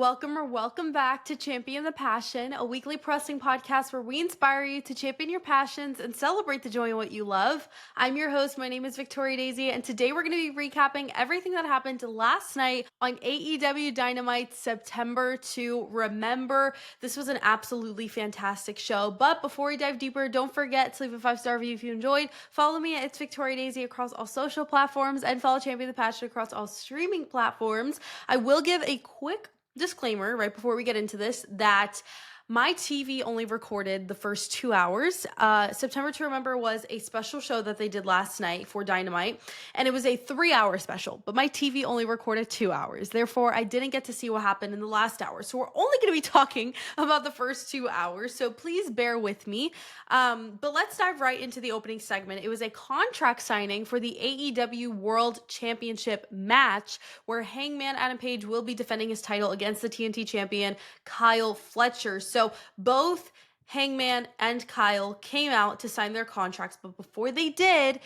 welcome back to Champion the Passion, a weekly pro wrestling podcast where we inspire you to champion your passions and celebrate the joy in what you love. I'm your host. My name is Victoria Daisy, and today we're going to be recapping everything that happened last night on AEW Dynamite September to Remember. This was an absolutely fantastic show, but before we dive deeper, don't forget to leave a 5-star review if you enjoyed. Follow me at It's Victoria Daisy across all social platforms, and follow Champion the Passion across all streaming platforms. I will give a quick disclaimer right before we get into this that my TV only recorded the first 2 hours. September to Remember was a special show that they did last night for Dynamite, and it was a 3-hour special, but my TV only recorded 2 hours. Therefore, I didn't get to see what happened in the last hour. So we're only going to be talking about the first 2 hours. So please bear with me. But let's dive right into the opening segment. It was a contract signing for the AEW World Championship match where Hangman Adam Page will be defending his title against the TNT champion Kyle Fletcher. So both Hangman and Kyle came out to sign their contracts, but before they did,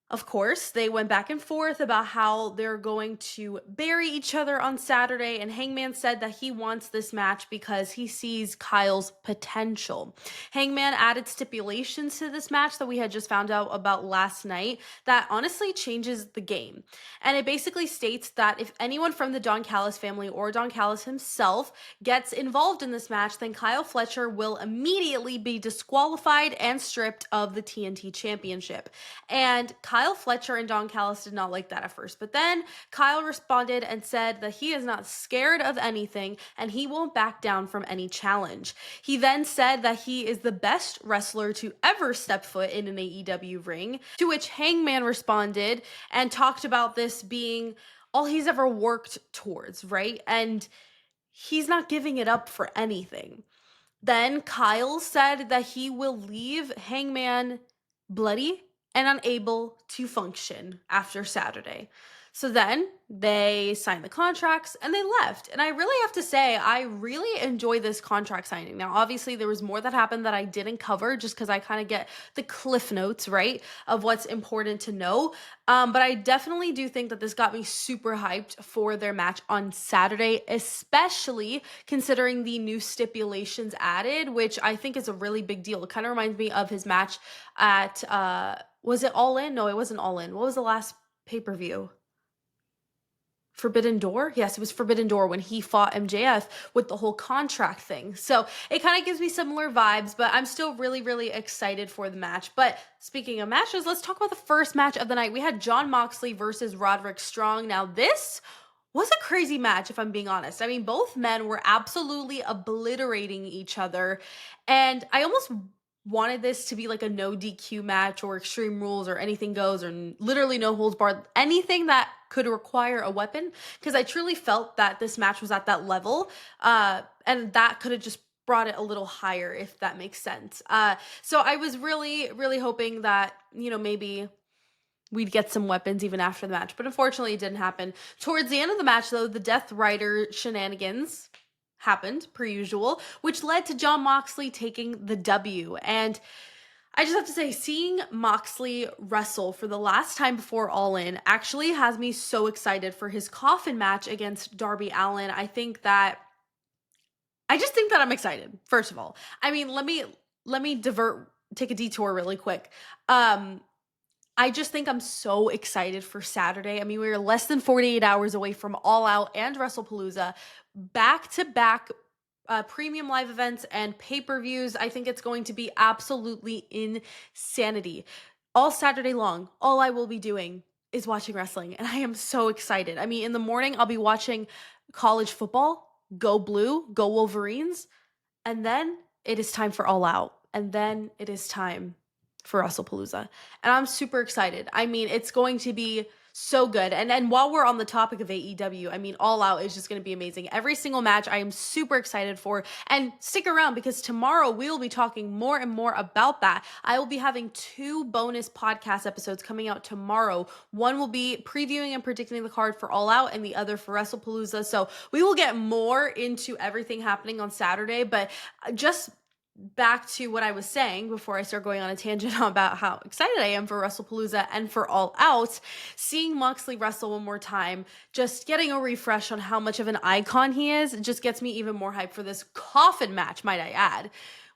of course, they went back and forth about how they're going to bury each other on Saturday, and Hangman said that he wants this match because he sees Kyle's potential. Hangman added stipulations to this match that we had just found out about last night that honestly changes the game. And it basically states that if anyone from the Don Callis family or Don Callis himself gets involved in this match, then Kyle Fletcher will immediately be disqualified and stripped of the TNT championship. And Kyle Fletcher and Don Callis did not like that at first, but then Kyle responded and said that he is not scared of anything and he won't back down from any challenge. He then said that he is the best wrestler to ever step foot in an AEW ring, to which Hangman responded and talked about this being all he's ever worked towards, right? And he's not giving it up for anything. Then Kyle said that he will leave Hangman bloody and unable to function after Saturday. So then they signed the contracts and they left. And I really have to say, I really enjoy this contract signing. Now, obviously, there was more that happened that I didn't cover just because I kind of get the cliff notes, right, of what's important to know. But I definitely do think that this got me super hyped for their match on Saturday, especially considering the new stipulations added, which I think is a really big deal. It kind of reminds me of his match at, was it All In? No, it wasn't All In. What was the last pay-per-view? Forbidden Door? Yes, it was Forbidden Door when he fought MJF with the whole contract thing. So it kind of gives me similar vibes, but I'm still really, really excited for the match. But speaking of matches, let's talk about the first match of the night. We had Jon Moxley versus Roderick Strong. Now this was a crazy match, if I'm being honest. I mean, both men were absolutely obliterating each other. And I almost wanted this to be like a no DQ match or Extreme Rules or anything goes or literally no holds barred, anything that could require a weapon, because I truly felt that this match was at that level, and that could have just brought it a little higher, if that makes sense. So I was really, really hoping that, maybe we'd get some weapons even after the match, but unfortunately it didn't happen. Towards the end of the match, though, the Death Rider shenanigans happened per usual, which led to Jon Moxley taking the W. And I just have to say, seeing Moxley wrestle for the last time before All In actually has me so excited for his coffin match against Darby Allin. I just think that I'm excited, first of all. I mean, let me take a detour really quick. I just think I'm so excited for Saturday. I mean, we are less than 48 hours away from All Out and WrestlePalooza, back-to-back premium live events and pay-per-views. I think it's going to be absolutely insanity. All Saturday long, all I will be doing is watching wrestling, and I am so excited. I mean, in the morning, I'll be watching college football, go Blue, go Wolverines, and then it is time for All Out, and then it is time for WrestlePalooza. And I'm super excited. I mean, it's going to be so good. And while we're on the topic of AEW, I mean, All Out is just going to be amazing. Every single match I am super excited for. And stick around because tomorrow we will be talking more and more about that. I will be having 2 bonus podcast episodes coming out tomorrow. One will be previewing and predicting the card for All Out and the other for WrestlePalooza. So we will get more into everything happening on Saturday, but just back to what I was saying before I start going on a tangent about how excited I am for WrestlePalooza and for All Out, seeing Moxley wrestle one more time, just getting a refresh on how much of an icon he is, it just gets me even more hyped for this coffin match, might I add,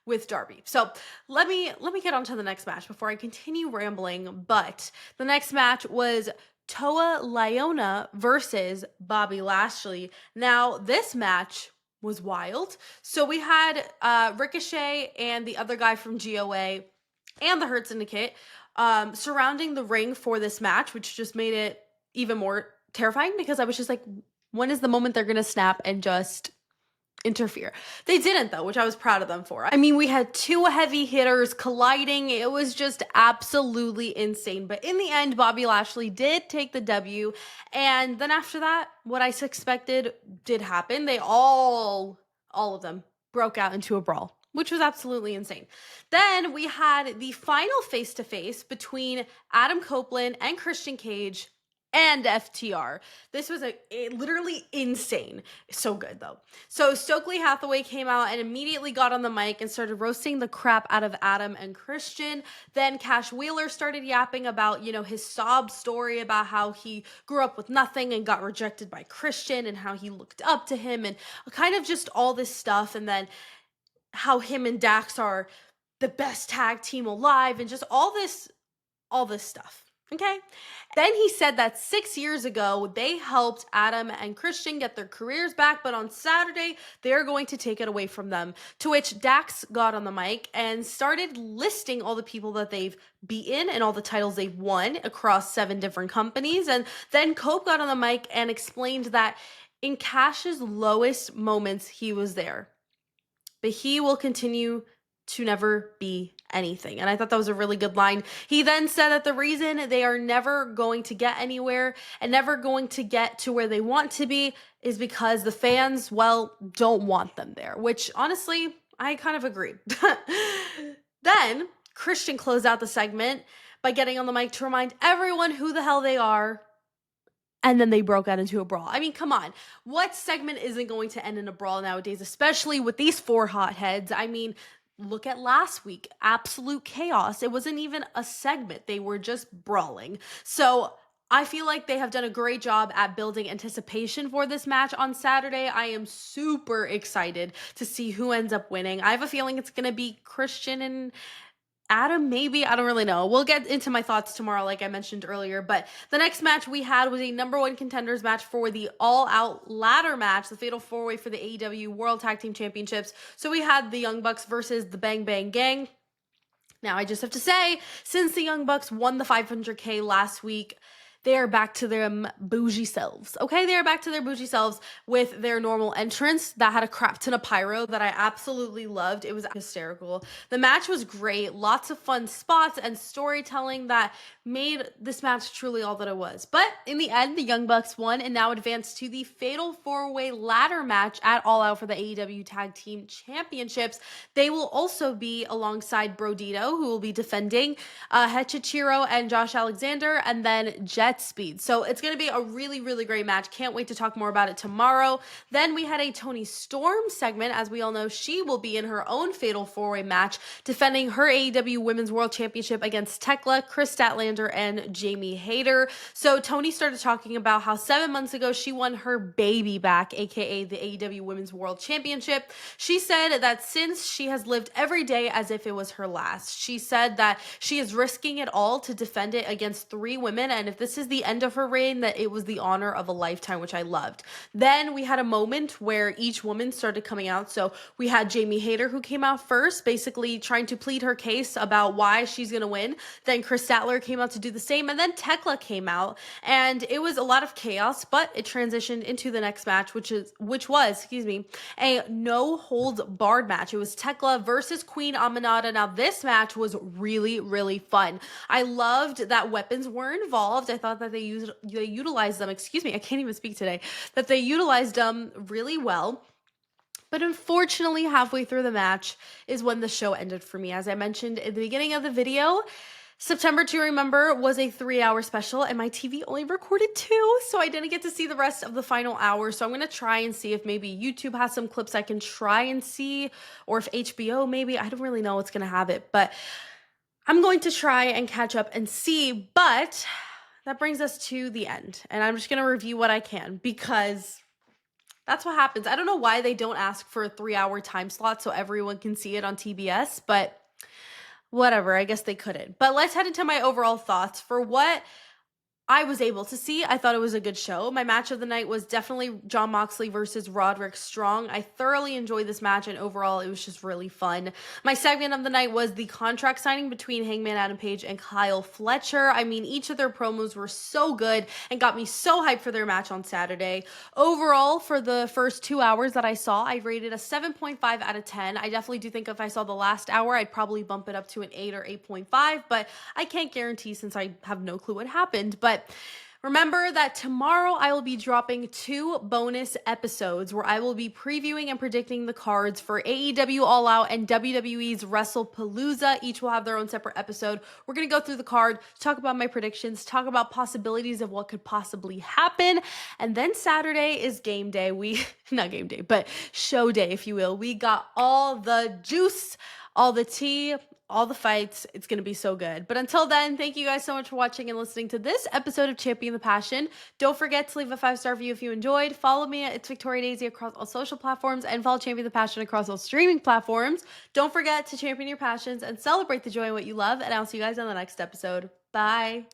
with Darby. So let me get on to the next match before I continue rambling. But the next match was Toa Liona versus Bobby Lashley. Now, this match was wild. So we had Ricochet and the other guy from GOA and the Hurt Syndicate surrounding the ring for this match, which just made it even more terrifying because I was just like, when is the moment they're going to snap and just interfere? They didn't, though, which I was proud of them for. I mean, we had two heavy hitters colliding. It was just absolutely insane. But in the end, Bobby Lashley did take the W. And then after that, what I expected did happen. They all of them broke out into a brawl, which was absolutely insane. Then we had the final face-to-face between Adam Copeland and Christian Cage and FTR. This was literally insane. So good, though. So Stokely Hathaway came out and immediately got on the mic and started roasting the crap out of Adam and Christian. Then Cash Wheeler started yapping about, his sob story about how he grew up with nothing and got rejected by Christian and how he looked up to him and kind of just all this stuff. And then how him and Dax are the best tag team alive and just all this stuff. Okay. Then he said that 6 years ago, they helped Adam and Christian get their careers back, but on Saturday, they're going to take it away from them. To which Dax got on the mic and started listing all the people that they've beaten and all the titles they've won across 7 different companies. And then Cope got on the mic and explained that in Cash's lowest moments, he was there. But he will continue to never be anything. And I thought that was a really good line. He then said that the reason they are never going to get anywhere and never going to get to where they want to be is because the fans, don't want them there, which honestly, I kind of agree. Then Christian closed out the segment by getting on the mic to remind everyone who the hell they are. And then they broke out into a brawl. I mean, come on. What segment isn't going to end in a brawl nowadays, especially with these 4 hotheads? I mean, look at last week. Absolute chaos. It wasn't even a segment. They were just brawling. So I feel like they have done a great job at building anticipation for this match on Saturday. I am super excited to see who ends up winning. I have a feeling it's going to be Christian and Adam, maybe. I don't really know. We'll get into my thoughts tomorrow, like I mentioned earlier. But the next match we had was a number 1 contenders match for the all-out ladder match, the Fatal 4-Way for the AEW World Tag Team Championships. So we had the Young Bucks versus the Bang Bang Gang. Now, I just have to say, since the Young Bucks won the $500K last week, they are back to their bougie selves. Okay, they are back to their bougie selves with their normal entrance that had a crap ton of pyro that I absolutely loved. It was hysterical. The match was great. Lots of fun spots and storytelling that made this match truly all that it was. But in the end, the Young Bucks won and now advanced to the Fatal 4-Way ladder match at All Out for the AEW Tag Team Championships. They will also be alongside Brodito, who will be defending Hechichiro and Josh Alexander, and then Jet Speed. So it's going to be a really, really great match. Can't wait to talk more about it tomorrow. Then we had a Toni Storm segment. As we all know, she will be in her own Fatal 4-Way match, defending her AEW Women's World Championship against Tekla, Chris Statlander, and Jamie Hayter. So Toni started talking about how 7 months ago she won her baby back, aka the AEW Women's World Championship. She said that since she has lived every day as if it was her last. She said that she is risking it all to defend it against 3 women, and if this is the end of her reign, that it was the honor of a lifetime, which I loved. Then we had a moment where each woman started coming out. So we had Jamie Hayter, who came out first, basically trying to plead her case about why she's going to win. Then Chris Statler came out to do the same, and then Tekla came out, and it was a lot of chaos, but it transitioned into the next match, which was a no holds barred match. It was Tekla versus Queen Aminata. Now this match was really, really fun. I loved that weapons were involved. I thought that they utilized them, I can't even speak today, that they utilized them really well. But unfortunately, halfway through the match is when the show ended for me. As I mentioned in the beginning of the video, September to Remember was a 3-hour special, and my TV only recorded 2, so I didn't get to see the rest of the final hour. So I'm gonna try and see if maybe YouTube has some clips I can try and see, or if HBO maybe. I don't really know what's gonna have it, but I'm going to try and catch up and see. But that brings us to the end, and I'm just gonna review what I can because that's what happens. I don't know why they don't ask for a 3-hour time slot so everyone can see it on TBS, but whatever, I guess they couldn't. But let's head into my overall thoughts for what I was able to see. I thought it was a good show. My match of the night was definitely Jon Moxley versus Roderick Strong. I thoroughly enjoyed this match, and overall, it was just really fun. My segment of the night was the contract signing between Hangman Adam Page and Kyle Fletcher. I mean, each of their promos were so good and got me so hyped for their match on Saturday. Overall, for the first 2 hours that I saw, I rated a 7.5 out of 10. I definitely do think if I saw the last hour, I'd probably bump it up to an 8 or 8.5, but I can't guarantee since I have no clue what happened. But remember that tomorrow I will be dropping 2 bonus episodes where I will be previewing and predicting the cards for AEW All Out and WWE's WrestlePalooza. Each will have their own separate episode. We're going to go through the card, talk about my predictions, talk about possibilities of what could possibly happen. And then Saturday is game day. Not game day, but show day, if you will. We got all the juice, all the tea, all the fights. It's going to be so good. But until then, thank you guys so much for watching and listening to this episode of Champion the Passion. Don't forget to leave a 5-star review if you enjoyed. Follow me at It's Victoria Daisy across all social platforms, and follow Champion the Passion across all streaming platforms. Don't forget to champion your passions and celebrate the joy in what you love. And I'll see you guys on the next episode. Bye.